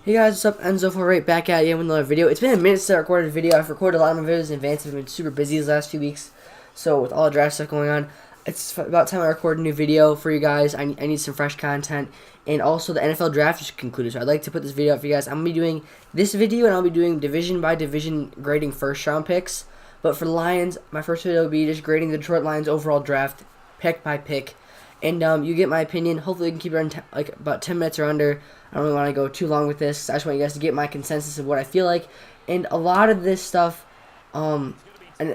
Hey guys, what's up? Enzo for right back at you with another video. It's been a minute since I recorded a video. I've recorded a lot of my videos in advance. I've been super busy these last few weeks. So with all the draft stuff going on, it's about time I record a new video for you guys. I need some fresh content. And also the NFL draft just concluded. So I'd like to put this video up for you guys. I'm going to be doing this video and I'll be doing division by division grading first round picks. But for the Lions, my first video will be just grading the Detroit Lions overall draft pick by pick. And you get my opinion. Hopefully we can keep it on like about 10 minutes or under. I don't really want to go too long with this. I just want you guys to get my consensus of what I feel like. And a lot of this stuff, and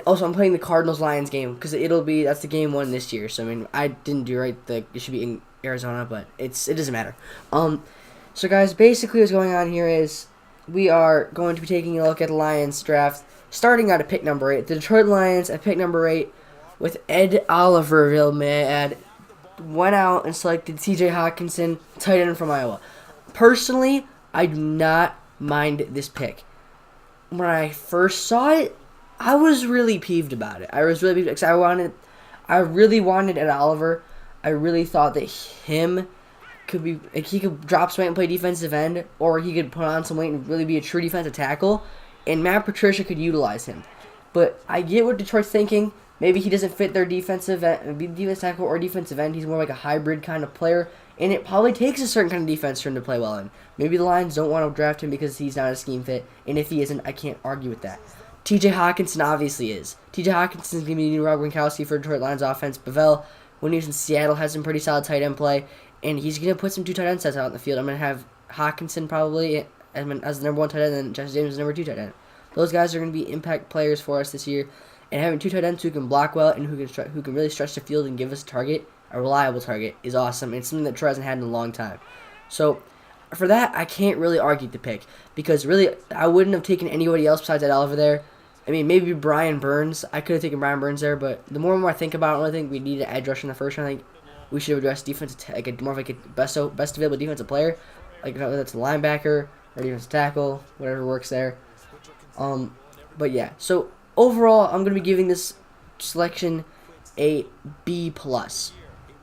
also I'm playing the Cardinals-Lions game because that's the game one this year. So I mean, I didn't do right. It should be in Arizona, but it doesn't matter. So guys, basically what's going on here is we are going to be taking a look at the Lions draft, starting out at pick number 8. The Detroit Lions at pick number 8 with Edie Oliver, may I add, went out and selected C.J. Hawkinson, tight end from Iowa. Personally, I do not mind this pick. When I first saw it, I was really peeved about it. I was really peeved because I really wanted Edie Oliver. I really thought that he could drop some weight and play defensive end, or he could put on some weight and really be a true defensive tackle, and Matt Patricia could utilize him. But I get what Detroit's thinking. Maybe he doesn't fit their defensive tackle or defensive end. He's more like a hybrid kind of player, and it probably takes a certain kind of defense for him to play well in. Maybe the Lions don't want to draft him because he's not a scheme fit, and if he isn't, I can't argue with that. T.J. Hawkinson obviously is. T.J. Hawkinson is going to be the new Rob Gronkowski for Detroit Lions offense. Bevell, when he was in Seattle, has some pretty solid tight end play, and he's going to put some two tight end sets out in the field. I'm going to have Hawkinson probably as the number 1 tight end, and then Jesse James as the number 2 tight end. Those guys are going to be impact players for us this year. And having 2 tight ends who can block well and who can really stretch the field and give us a target, a reliable target, is awesome. And it's something that Troy hasn't had in a long time. So for that, I can't really argue the pick because really I wouldn't have taken anybody else besides Edie Oliver there. I mean, maybe Brian Burns. I could have taken Brian Burns there, but the more and more I think about it, I think we need an edge rush in the first round. I think we should address defense more of like a best available defensive player, like whether it's a linebacker or defensive tackle, whatever works there. But yeah, so overall, I'm going to be giving this selection a B+.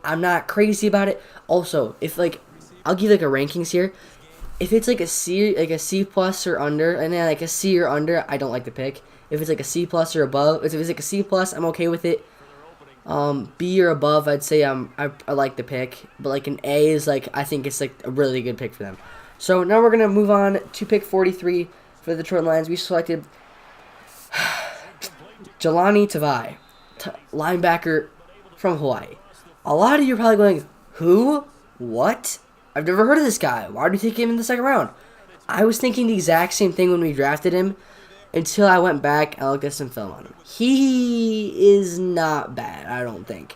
I'm not crazy about it. Also, if I'll give a rankings here. If it's like a C plus or under, and then like a C or under, I don't like the pick. If it's like a C plus or above, if it's like a C plus, I'm okay with it. B or above, I'd say I like the pick, but like an A is I think it's like a really good pick for them. So now we're gonna move on to pick 43 for the Detroit Lions. We selected Jelani Tavai, linebacker from Hawaii. A lot of you are probably going, who? What? I've never heard of this guy. Why did we take him in the second round? I was thinking the exact same thing when we drafted him until I went back and looked at some film on him. He is not bad, I don't think.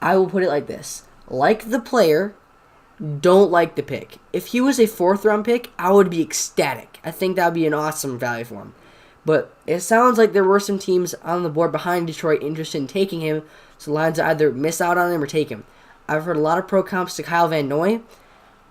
I will put it like this. Like the player, don't like the pick. If he was a 4th round pick, I would be ecstatic. I think that would be an awesome value for him. But it sounds like there were some teams on the board behind Detroit interested in taking him, so the Lions either miss out on him or take him. I've heard a lot of pro comps to Kyle Van Noy,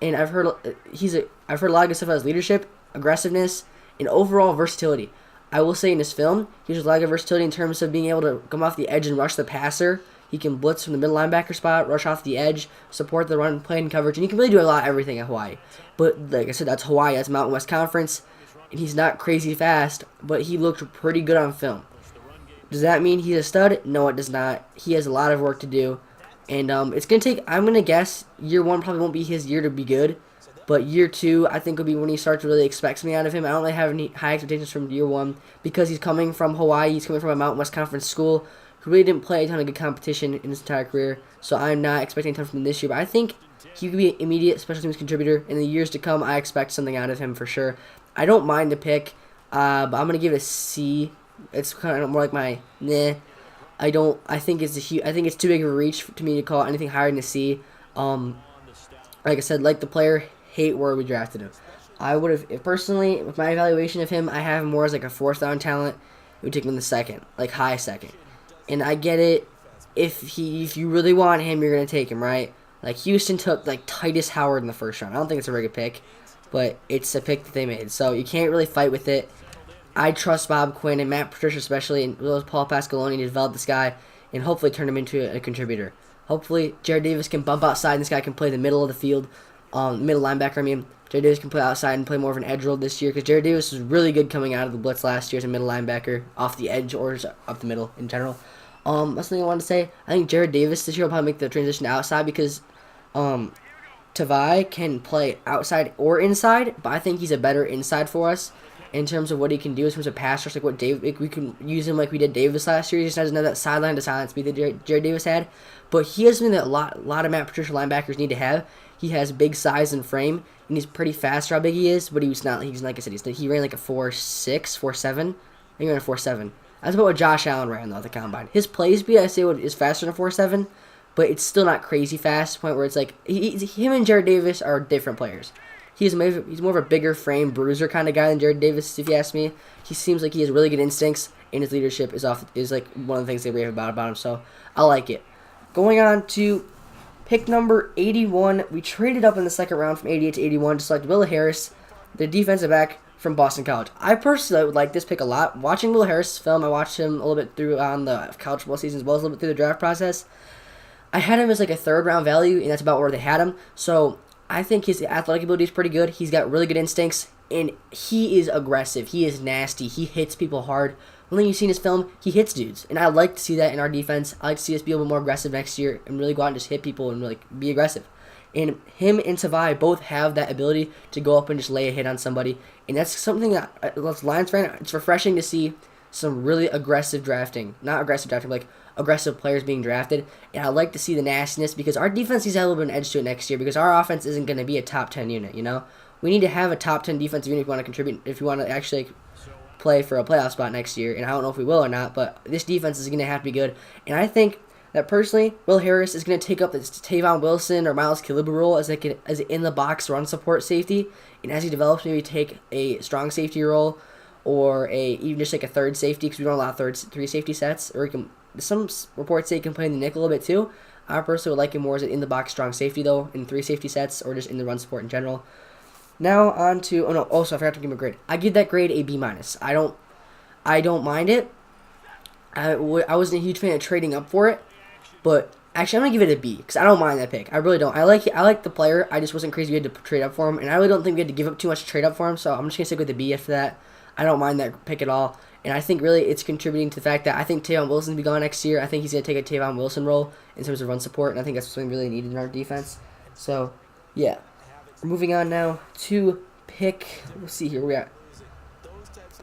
and I've heard a lot of good stuff about his leadership, aggressiveness, and overall versatility. I will say in his film, he has a lot of versatility in terms of being able to come off the edge and rush the passer. He can blitz from the middle linebacker spot, rush off the edge, support the run, play, and coverage, and he can really do a lot of everything at Hawaii. But like I said, that's Hawaii, that's Mountain West Conference. And he's not crazy fast, but he looked pretty good on film. Does that mean he's a stud? No, it does not. He has a lot of work to do. And it's going to take, I'm going to guess, year 1 probably won't be his year to be good. But year 2, I think, will be when he starts to really expect something out of him. I don't really have any high expectations from year 1 because he's coming from Hawaii. He's coming from a Mountain West Conference school who really didn't play a ton of good competition in his entire career. So I'm not expecting a ton from him this year. But I think he could be an immediate special teams contributor. In the years to come, I expect something out of him for sure. I don't mind the pick, but I'm going to give it a C. It's kind of more like my, nah. I think it's too big of a reach to me to call it anything higher than a C. Like I said, like the player, hate where we drafted him. I would have, personally, with my evaluation of him, I have him more as like a 4th round talent. It would take him in the 2nd, like high 2nd. And I get it. If you really want him, you're going to take him, right? Like Houston took like Titus Howard in the 1st round. I don't think it's a very good pick, but it's a pick that they made. So you can't really fight with it. I trust Bob Quinn and Matt Patricia especially, and Paul Pasqualoni to develop this guy and hopefully turn him into a contributor. Hopefully Jared Davis can bump outside and this guy can play the middle of the field, middle linebacker. Jared Davis can play outside and play more of an edge role this year, because Jared Davis was really good coming out of the blitz last year as a middle linebacker, off the edge or up the middle in general. That's something I wanted to say. I think Jared Davis this year will probably make the transition to outside, because Tavai can play outside or inside, but I think he's a better inside for us in terms of what he can do in terms of pass rush, like we can use him like we did Davis last year. He just doesn't have that sideline to sideline speed that Jared Davis had, but he has something that a lot of Matt Patricia linebackers need to have. He has big size and frame, and he's pretty fast for how big he is, but he's not, like I said, he ran like a 4.6, 4.7. I think he ran a 4.7. That's about what Josh Allen ran though at the combine. His play speed, I say, is faster than a 4.7, but it's still not crazy fast to the point where it's like him and Jared Davis are different players. He's more of a bigger frame bruiser kind of guy than Jared Davis, if you ask me. He seems like he has really good instincts, and his leadership is like one of the things they rave about him, so I like it. Going on to pick number 81, we traded up in the second round from 88 to 81 to select Willa Harris, the defensive back from Boston College. I personally would like this pick a lot. Watching Willa Harris' film, I watched him a little bit through on the college football season as well as a little bit through the draft process. I had him as like a third round value, and that's about where they had him. So I think his athletic ability is pretty good. He's got really good instincts, and he is aggressive. He is nasty. He hits people hard. One thing you've seen in his film, he hits dudes, and I like to see that in our defense. I like to see us be a little more aggressive next year and really go out and just hit people and like be aggressive. And him and Tavai both have that ability to go up and just lay a hit on somebody, and that's something that as Lions fan, it's refreshing to see some really aggressive drafting. Not aggressive drafting, but like aggressive players being drafted, and I like to see the nastiness, because our defense needs to have a little bit of an edge to it next year, because our offense isn't going to be a top 10 unit, you know? We need to have a top 10 defensive unit if you want to contribute, if you want to actually play for a playoff spot next year, and I don't know if we will or not, but this defense is going to have to be good, and I think that personally, Will Harris is going to take up this Tavon Wilson or Miles Kaliba role as an in-the-box run support safety, and as he develops, maybe take a strong safety role, or even just like a third safety, because we don't allow three safety sets, or some reports say he can play in the nickel a little bit too. I personally would like him more as an in-the-box strong safety, though, in three safety sets, or just in the run support in general. Now on to, also I forgot to give him a grade. I give that grade a B-. I don't mind it. I wasn't a huge fan of trading up for it, but actually I'm going to give it a B, because I don't mind that pick. I really don't. I like the player. I just wasn't crazy we had to trade up for him, and I really don't think we had to give up too much to trade up for him, so I'm just going to stick with the B after that. I don't mind that pick at all. And I think really it's contributing to the fact that I think Tavon Wilson will be gone next year. I think he's going to take a Tavon Wilson role in terms of run support, and I think that's something really needed in our defense. So, yeah. We're moving on now to pick, let's see here, we're at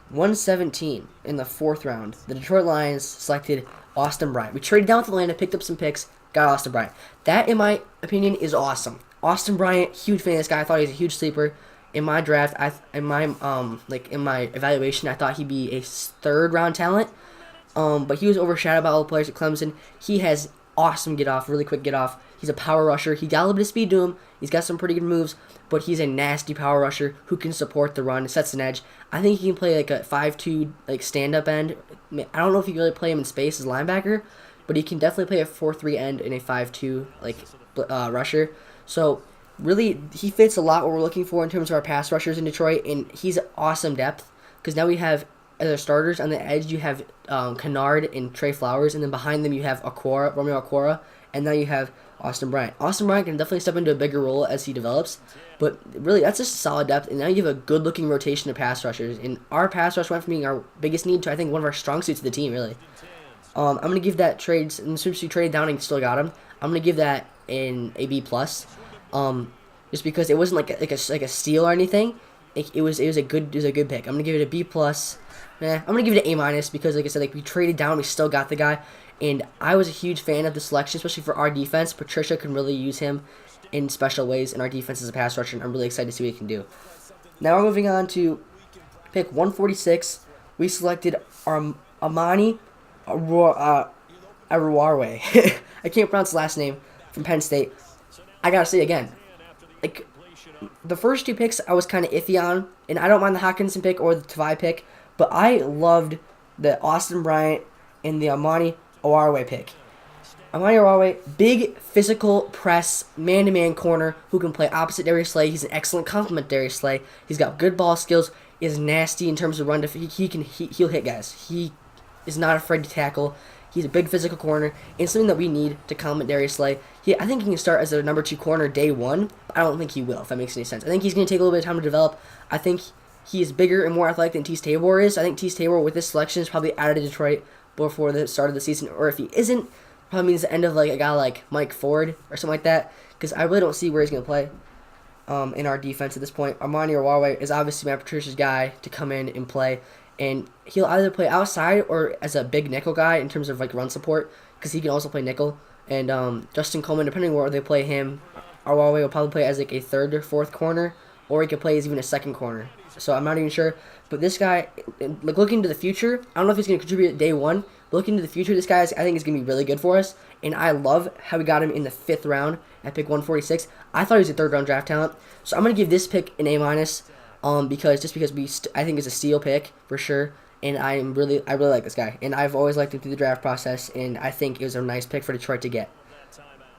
117 in the fourth round. The Detroit Lions selected Austin Bryant. We traded down with Atlanta, picked up some picks, got Austin Bryant. That, in my opinion, is awesome. Austin Bryant, huge fan of this guy. I thought he was a huge sleeper. In my draft, in my evaluation, I thought he'd be a third round talent. But he was overshadowed by all the players at Clemson. He has awesome get off, really quick get off. He's a power rusher. He got a little bit of speed to him. He's got some pretty good moves, but he's a nasty power rusher who can support the run, sets an edge. I think he can play like a 5'2" like stand up end. I don't know if you can really play him in space as a linebacker, but he can definitely play a 4-3 end in a 5'2" rusher. So really, he fits a lot what we're looking for in terms of our pass rushers in Detroit, and he's awesome depth, because now we have, as our starters, on the edge, you have Kennard and Trey Flowers, and then behind them you have Romeo Okwara, and now you have Austin Bryant. Austin Bryant can definitely step into a bigger role as he develops, but really, that's just solid depth, and now you have a good-looking rotation of pass rushers, and our pass rush went from being our biggest need to, I think, one of our strong suits of the team, really. I'm going to give that trades, and since we traded down and still got him, I'm going to give that a B+. Just because it wasn't like a steal or anything. It was a good pick. I'm gonna give it a B+. I'm gonna give it an A- because, like I said, we traded down, we still got the guy, and I was a huge fan of the selection, especially for our defense. Patricia can really use him in special ways in our defense as a pass rusher, and I'm really excited to see what he can do. Now we're moving on to pick 146. We selected Amani Aruarwe. I can't pronounce the last name, from Penn State. I gotta say again, the first two picks I was kind of iffy on, and I don't mind the Hawkinson pick or the Tavai pick, but I loved the Austin Bryant and the Amani Aruarwe pick. Amani Aruarwe, big physical press, man-to-man corner who can play opposite Darius Slay. He's an excellent complement to Darius Slay. He's got good ball skills. He is nasty in terms of run. He'll hit guys. He is not afraid to tackle. He's a big physical corner, and something that we need to complement Darius Slay. I think he can start as a number 2 corner day one, but I don't think he will, if that makes any sense. I think he's going to take a little bit of time to develop. I think he is bigger and more athletic than Tease Tabor is. I think Tease Tabor, with this selection, is probably out of Detroit before the start of the season, or if he isn't, probably means the end of like a guy like Mike Ford or something like that, because I really don't see where he's going to play in our defense at this point. Armani Owawe is obviously Matt Patricia's guy to come in and play, and he'll either play outside or as a big nickel guy in terms of like run support, because he can also play nickel. And Justin Coleman, depending on where they play him, Owawe will probably play as like a 3rd or 4th corner, or he could play as even a 2nd corner. So I'm not even sure. But this guy, like looking to the future, I don't know if he's going to contribute day one. But looking to the future, this guy I think is going to be really good for us. And I love how we got him in the 5th round at pick 146. I thought he was a 3rd round draft talent. So I'm going to give this pick an A-, because I think it's a steal pick for sure. And I really like this guy. And I've always liked him through the draft process. And I think it was a nice pick for Detroit to get.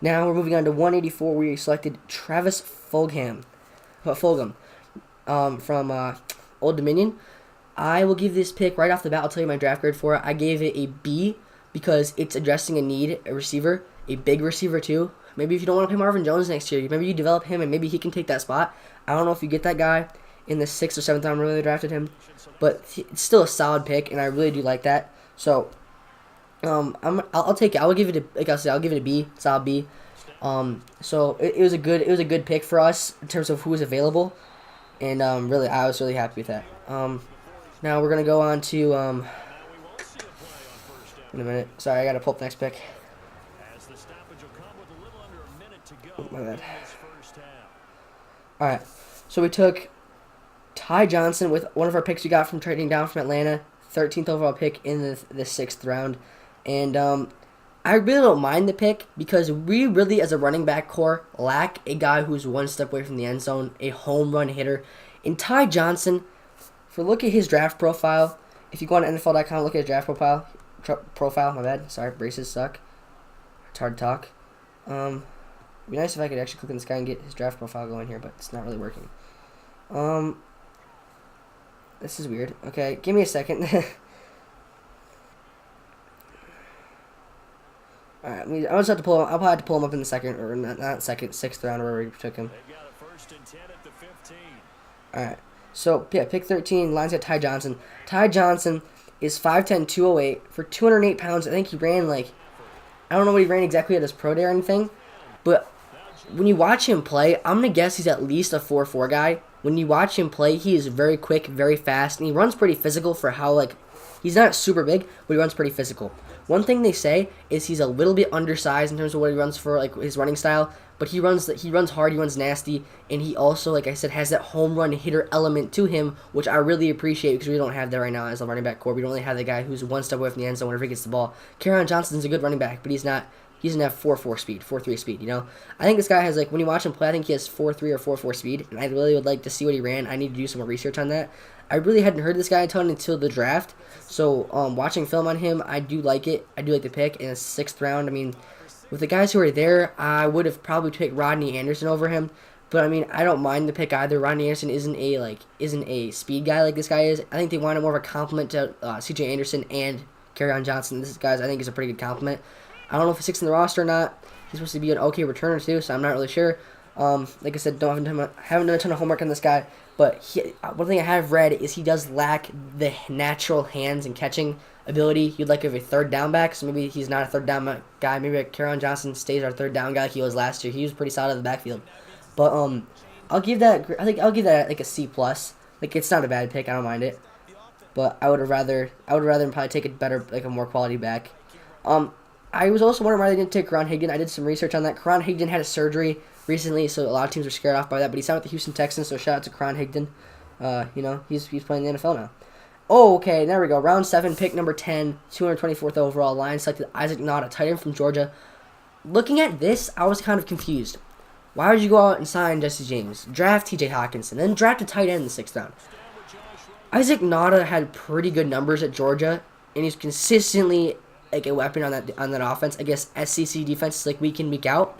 Now we're moving on to 184, where we selected Travis Fulgham. From Old Dominion. I will give this pick right off the bat. I'll tell you my draft grade for it. I gave it a B because it's addressing a need, a receiver, a big receiver too. Maybe if you don't want to play Marvin Jones next year, maybe you develop him and maybe he can take that spot. I don't know if you get that guy in the 6th or 7th round where they drafted him, but it's still a solid pick, and I really do like that. So I'll take it. I'll give it I'll give it a B, solid B. So it was a good pick for us in terms of who was available. And really, I was really happy with that. Now we're gonna go on to wait a minute. Sorry, I gotta pull up the next pick. Oh, my bad. All right, so we took Ty Johnson with one of our picks we got from trading down from Atlanta, 13th overall pick in the 6th round, and I really don't mind the pick because we really, as a running back core, lack a guy who's one step away from the end zone, a home run hitter. And Ty Johnson, for look at his draft profile, if you go on NFL.com, look at his draft profile, my bad, sorry, braces suck. It's hard to talk. It'd be nice if I could actually click on this guy and get his draft profile going here, but it's not really working. This is weird. Okay, give me a second. Alright, I'll just have to pull him. I'll probably have to pull him up in the 2nd, or not 2nd, 6th round, wherever we took him. Alright, so yeah, pick 13. Lions got Ty Johnson. Ty Johnson is 5'10", 208 for 208 pounds. I think he ran I don't know what he ran exactly at his pro day or anything, but when you watch him play, I'm gonna guess he's at least a 4.4 guy. When you watch him play, he is very quick, very fast, and he runs pretty physical for how he's not super big, but he runs pretty physical. One thing they say is he's a little bit undersized in terms of what he runs for, his running style, but he runs hard, he runs nasty, and he also, like I said, has that home run hitter element to him, which I really appreciate because we don't have that right now as a running back core. We don't really have the guy who's one step away from the end zone whenever he gets the ball. Kerryon Johnson's a good running back, but he doesn't have 4.4 speed, 4.3 speed, you know? I think this guy has, when you watch him play, I think he has 4.3 or 4.4 speed, and I really would like to see what he ran. I need to do some more research on that. I really hadn't heard of this guy a ton until the draft, so watching film on him, I do like it. I do like the pick in the 6th round. I mean, with the guys who are there, I would have probably picked Rodney Anderson over him, but I mean, I don't mind the pick either. Rodney Anderson isn't a speed guy like this guy is. I think they wanted more of a compliment to C.J. Anderson and Kerryon Johnson. This guy, I think, is a pretty good compliment. I don't know if he's 6th in the roster or not. He's supposed to be an okay returner too, so I'm not really sure. Like I said, haven't done a ton of homework on this guy, but one thing I have read is he does lack the natural hands and catching ability you'd like of a 3rd down back, so maybe he's not a 3rd down guy. Maybe Kerryon Johnson stays our 3rd down guy like he was last year. He was pretty solid in the backfield. But I'll give that a C+. It's not a bad pick, I don't mind it. But I would rather probably take a more quality back. I was also wondering why they didn't take Karan Higdon. I did some research on that. Karan Higdon had a surgery recently, so a lot of teams were scared off by that. But he signed with the Houston Texans, so shout out to Karan Higdon. He's playing in the NFL now. Oh, okay, there we go. Round 7, pick number 10, 224th overall. Lions selected Isaac Nott, a tight end from Georgia. Looking at this, I was kind of confused. Why would you go out and sign Jesse James, draft T.J. Hawkinson, then draft a tight end in the 6th round? Isaac Nott had pretty good numbers at Georgia, and he's consistently a weapon on that offense. I guess SEC defense is week in, week out.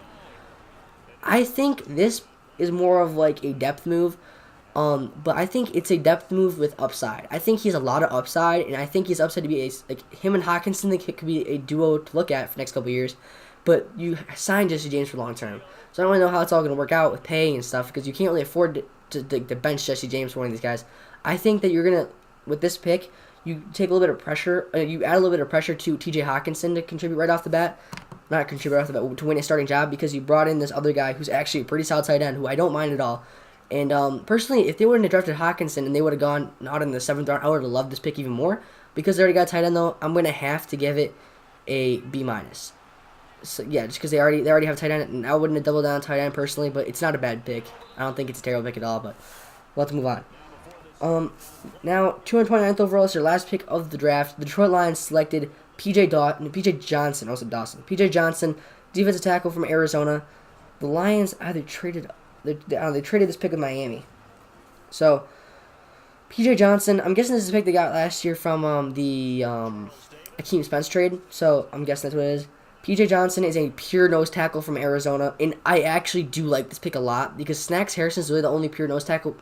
I think this is more of a depth move. But I think it's a depth move with upside. I think he has a lot of upside, and I think he's upside to be like him and Hawkinson. They could be a duo to look at for the next couple of years. But you signed Jesse James for long term, so I don't really know how it's all going to work out with pay and stuff because you can't really afford to bench Jesse James for one of these guys. I think that you're gonna with this pick, you take a little bit of pressure. You add a little bit of pressure to T.J. Hawkinson to contribute right off the bat. Not contribute right off the bat to win a starting job because you brought in this other guy who's actually a pretty solid tight end who I don't mind at all. And personally, if they wouldn't have drafted Hawkinson and they would have gone not in the 7th round, I would have loved this pick even more. Because they already got tight end though, I'm gonna have to give it a B minus. So yeah, just because they already have tight end, and I wouldn't have doubled down on tight end personally, but it's not a bad pick. I don't think it's a terrible pick at all. But we'll have to move on. Now 229th overall is their last pick of the draft. The Detroit Lions selected P.J. Johnson, also Dawson. P.J. Johnson, defensive tackle from Arizona. The Lions either traded. They traded this pick with Miami. So, P.J. Johnson, I'm guessing this is a pick they got last year from the Akeem Spence trade. So, I'm guessing that's what it is. P.J. Johnson is a pure nose tackle from Arizona, and I actually do like this pick a lot because Snacks Harrison is really the only pure nose tackle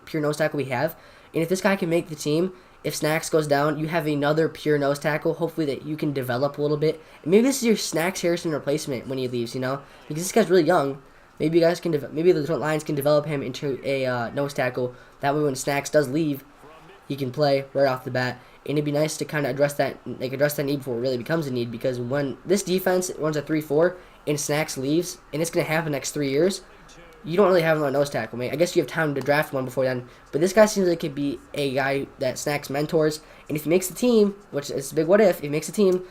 we have. And if this guy can make the team, if Snacks goes down, you have another pure nose tackle, hopefully that you can develop a little bit. And maybe this is your Snacks Harrison replacement when he leaves, because this guy's really young. Maybe you guys can maybe the Detroit Lions can develop him into a nose tackle. That way, when Snacks does leave, he can play right off the bat. And it'd be nice to kind of address that need before it really becomes a need. Because when this defense runs a 3-4 and Snacks leaves, and it's gonna happen next 3 years, you don't really have another nose tackle, mate. I guess you have time to draft one before then. But this guy seems like he could be a guy that Snacks mentors. And if he makes the team, which is a big what if he makes the team,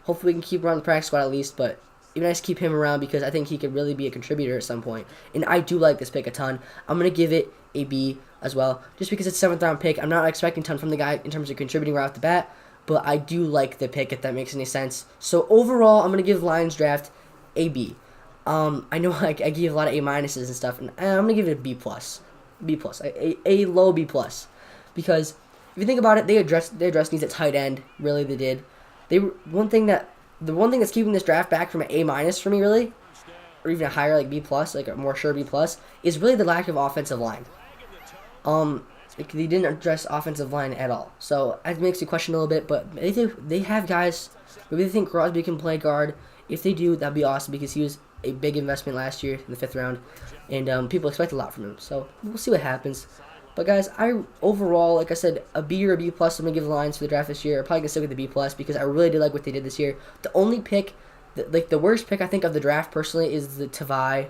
hopefully we can keep him around the practice squad at least. But it'd be nice to keep him around because I think he could really be a contributor at some point. And I do like this pick a ton. I'm going to give it a B as well. Just because it's a 7th round pick. I'm not expecting a ton from the guy in terms of contributing right off the bat. But I do like the pick if that makes any sense. So overall, I'm going to give Lions draft a B. I know I give a lot of A minuses and stuff. And I'm going to give it a B plus. A low B plus. Because if you think about it, they addressed needs at tight end. Really, they did. The one thing that's keeping this draft back from an A minus for me, really, or even a higher like B plus, like a more sure B plus, is really the lack of offensive line. They didn't address offensive line at all, so it makes you question a little bit. But they have guys. Maybe they think Crosby can play guard. If they do, that'd be awesome because he was a big investment last year in the 5th round, and people expect a lot from him. So we'll see what happens. But guys, I overall, like I said, a B or a B plus. I'm gonna give the Lions for the draft this year. I'm probably gonna stick with the B plus because I really did like what they did this year. The only pick, the worst pick I think of the draft personally is the Jelani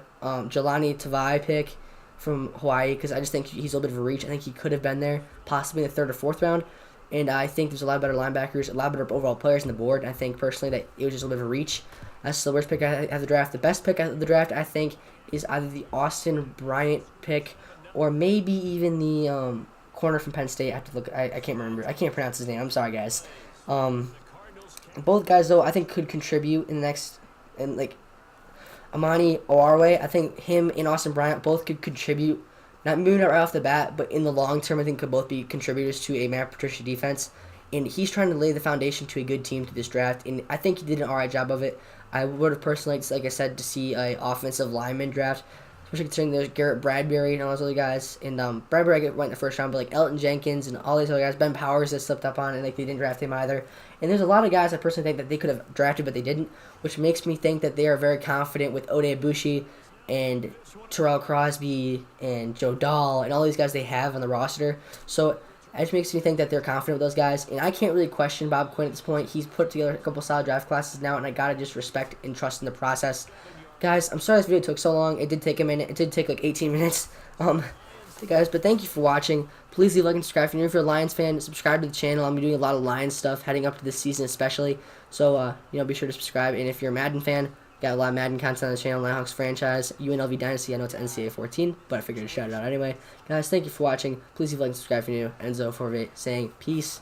Tavai pick from Hawaii because I just think he's a little bit of a reach. I think he could have been there, possibly in the 3rd or 4th round. And I think there's a lot better linebackers, a lot better overall players on the board. I think personally that it was just a little bit of a reach. That's the worst pick I have the draft. The best pick of the draft I think is either the Austin Bryant pick or maybe even the corner from Penn State. I have to look. I can't remember. I can't pronounce his name. I'm sorry, guys. Both guys though I think could contribute in the next like Amani Oarwe. I think him and Austin Bryant both could contribute. Maybe not right off the bat, but in the long term, I think could both be contributors to a Matt Patricia defense. And he's trying to lay the foundation to a good team to this draft, and I think he did an alright job of it. I would have personally, like I said, to see a offensive lineman draft, especially considering there's Garrett Bradbury and all those other guys. And Bradbury went in the 1st round, but like Elton Jenkins and all these other guys, Ben Powers that slipped up on, and like they didn't draft him either. And there's a lot of guys I personally think that they could have drafted, but they didn't, which makes me think that they are very confident with Ode Ibushi and Terrell Crosby and Joe Dahl and all these guys they have on the roster. So it just makes me think that they're confident with those guys. And I can't really question Bob Quinn at this point. He's put together a couple solid draft classes now, and I gotta just respect and trust in the process. Guys, I'm sorry this video took so long. It did take a minute. It did take like 18 minutes. Guys, but thank you for watching. Please leave a like and subscribe. If you're a Lions fan, subscribe to the channel. I'm doing a lot of Lions stuff heading up to this season especially. So, be sure to subscribe. And if you're a Madden fan, got a lot of Madden content on the channel, Nighthawks franchise, UNLV Dynasty. I know it's NCAA 14, but I figured to shout it out anyway. Guys, thank you for watching. Please leave a like and subscribe if you're new. Enzo Forvate saying peace.